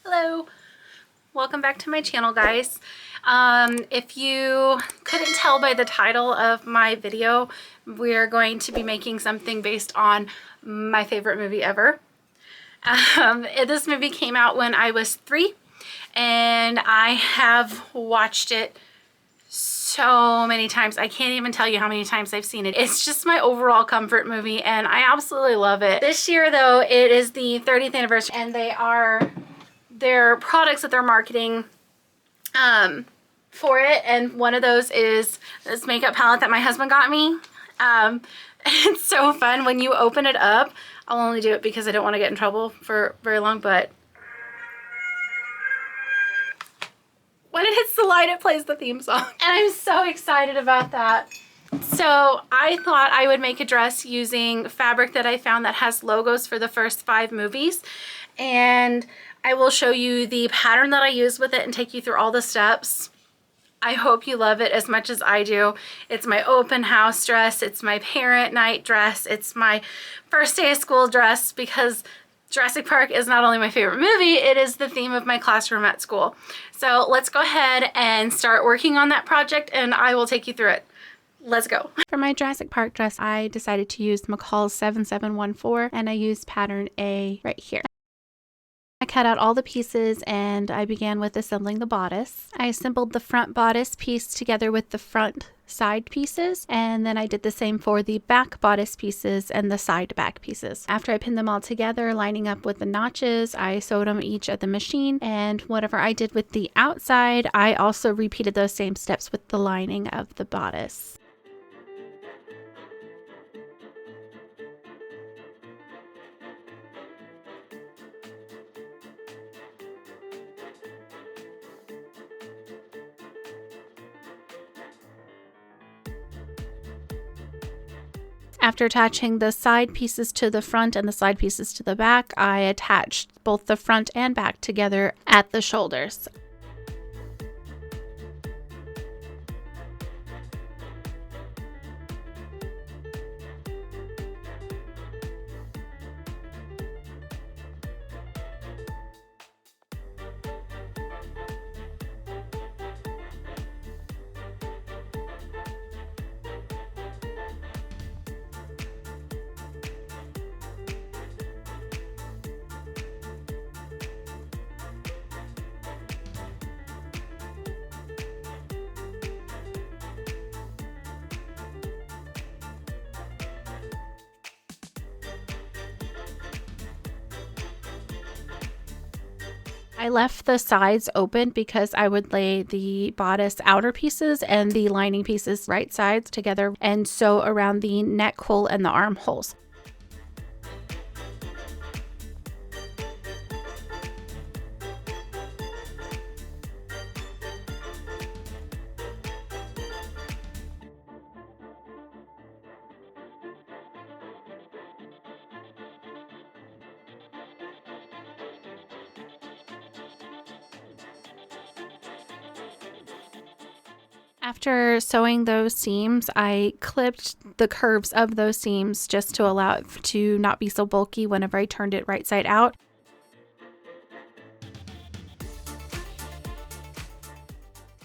Hello, welcome back to my channel, guys. If you couldn't tell by the title of my video, we're going to be making something based on my favorite movie ever. This movie came out when I was 3 and I have watched it so many times. I can't even tell you how many times I've seen it. It's just my overall comfort movie and I absolutely love it. This year though, it is the 30th anniversary and their products that they're marketing for it, and one of those is this makeup palette that my husband got me. It's so fun when you open it up. I'll only do it because I don't want to get in trouble for very long, but when it hits the light, it plays the theme song. And I'm so excited about that. So I thought I would make a dress using fabric that I found that has logos for the first 5 movies. And I will show you the pattern that I use with it and take you through all the steps. I hope you love it as much as I do. It's my open house dress. It's my parent night dress. It's my first day of school dress because Jurassic Park is not only my favorite movie, it is the theme of my classroom at school. So let's go ahead and start working on that project and I will take you through it. Let's go. For my Jurassic Park dress, I decided to use McCall 7714 and I used pattern A right here. I cut out all the pieces and I began with assembling the bodice. I assembled the front bodice piece together with the front side pieces, and then I did the same for the back bodice pieces and the side back pieces. After I pinned them all together, lining up with the notches, I sewed them each at the machine, and whatever I did with the outside, I also repeated those same steps with the lining of the bodice. After attaching the side pieces to the front and the side pieces to the back, I attached both the front and back together at the shoulders. I left the sides open because I would lay the bodice outer pieces and the lining pieces right sides together and sew around the neck hole and the armholes. After sewing those seams, I clipped the curves of those seams just to allow it to not be so bulky whenever I turned it right side out.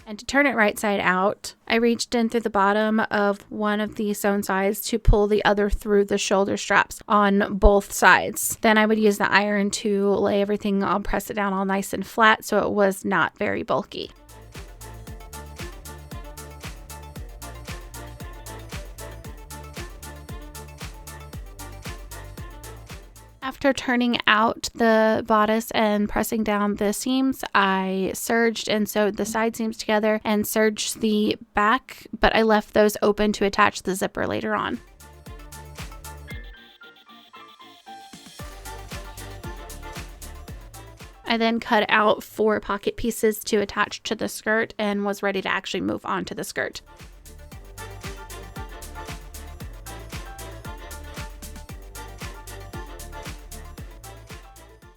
And to turn it right side out, I reached in through the bottom of one of the sewn sides to pull the other through the shoulder straps on both sides. Then I would use the iron to lay everything, I'll press it down all nice and flat so it was not very bulky. After turning out the bodice and pressing down the seams, I serged and sewed the side seams together and serged the back, but I left those open to attach the zipper later on. I then cut out 4 pocket pieces to attach to the skirt and was ready to actually move on to the skirt.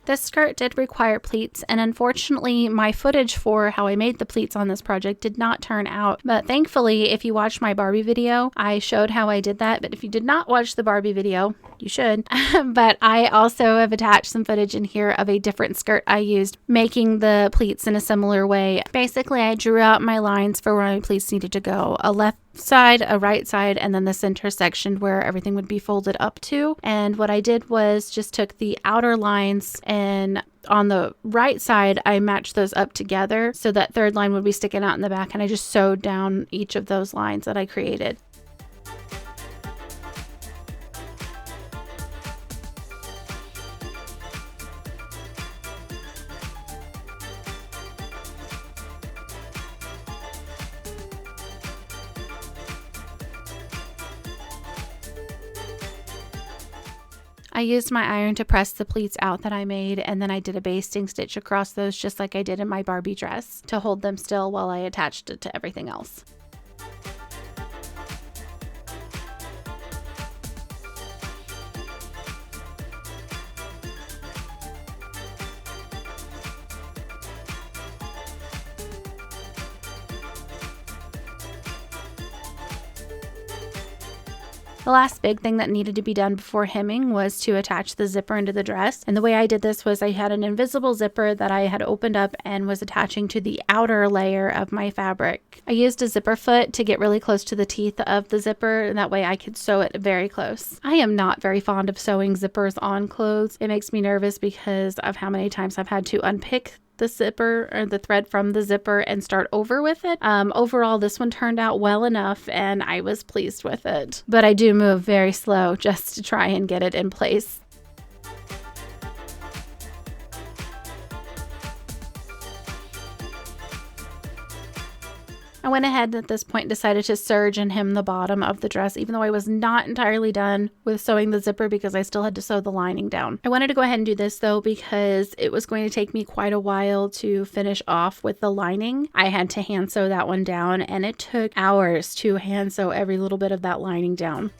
This skirt did require pleats, and unfortunately my footage for how I made the pleats on this project did not turn out. But thankfully, if you watched my Barbie video, I showed how I did that. But if you did not watch the Barbie video, you should. But I also have attached some footage in here of a different skirt I used, making the pleats in a similar way. Basically, I drew out my lines for where my pleats needed to go. A left side, a right side, and then the center section where everything would be folded up to. And what I did was just took the outer lines, and on the right side I matched those up together so that third line would be sticking out in the back, and I just sewed down each of those lines that I created. I used my iron to press the pleats out that I made, and then I did a basting stitch across those just like I did in my Barbie dress to hold them still while I attached it to everything else. The last big thing that needed to be done before hemming was to attach the zipper into the dress. And the way I did this was I had an invisible zipper that I had opened up and was attaching to the outer layer of my fabric. I used a zipper foot to get really close to the teeth of the zipper, and that way I could sew it very close. I am not very fond of sewing zippers on clothes. It makes me nervous because of how many times I've had to unpick the zipper or the thread from the zipper and start over with it. Overall, this one turned out well enough and I was pleased with it. But I do move very slow just to try and get it in place. I went ahead at this point, decided to serge and hem the bottom of the dress, even though I was not entirely done with sewing the zipper because I still had to sew the lining down. I wanted to go ahead and do this though because it was going to take me quite a while to finish off with the lining. I had to hand sew that one down, and it took hours to hand sew every little bit of that lining down.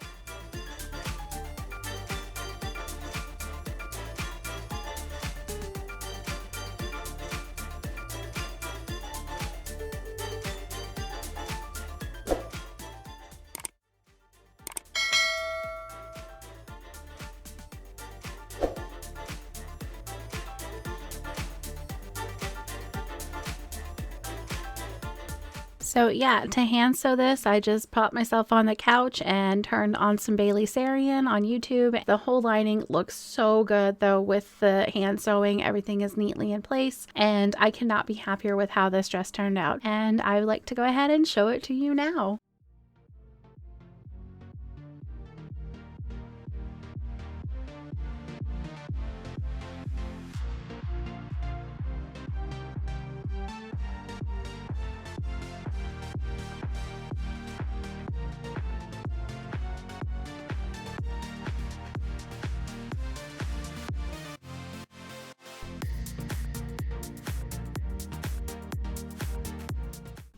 So yeah, to hand sew this, I just popped myself on the couch and turned on some Bailey Sarian on YouTube. The whole lining looks so good though with the hand sewing. Everything is neatly in place, and I cannot be happier with how this dress turned out. And I would like to go ahead and show it to you now.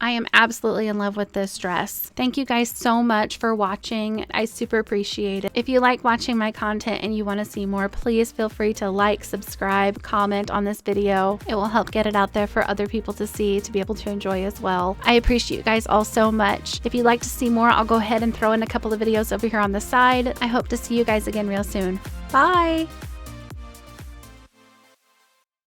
I am absolutely in love with this dress. Thank you guys so much for watching. I super appreciate it. If you like watching my content and you want to see more, please feel free to like, subscribe, comment on this video. It will help get it out there for other people to see, to be able to enjoy as well. I appreciate you guys all so much. If you'd like to see more, I'll go ahead and throw in a couple of videos over here on the side. I hope to see you guys again real soon. Bye!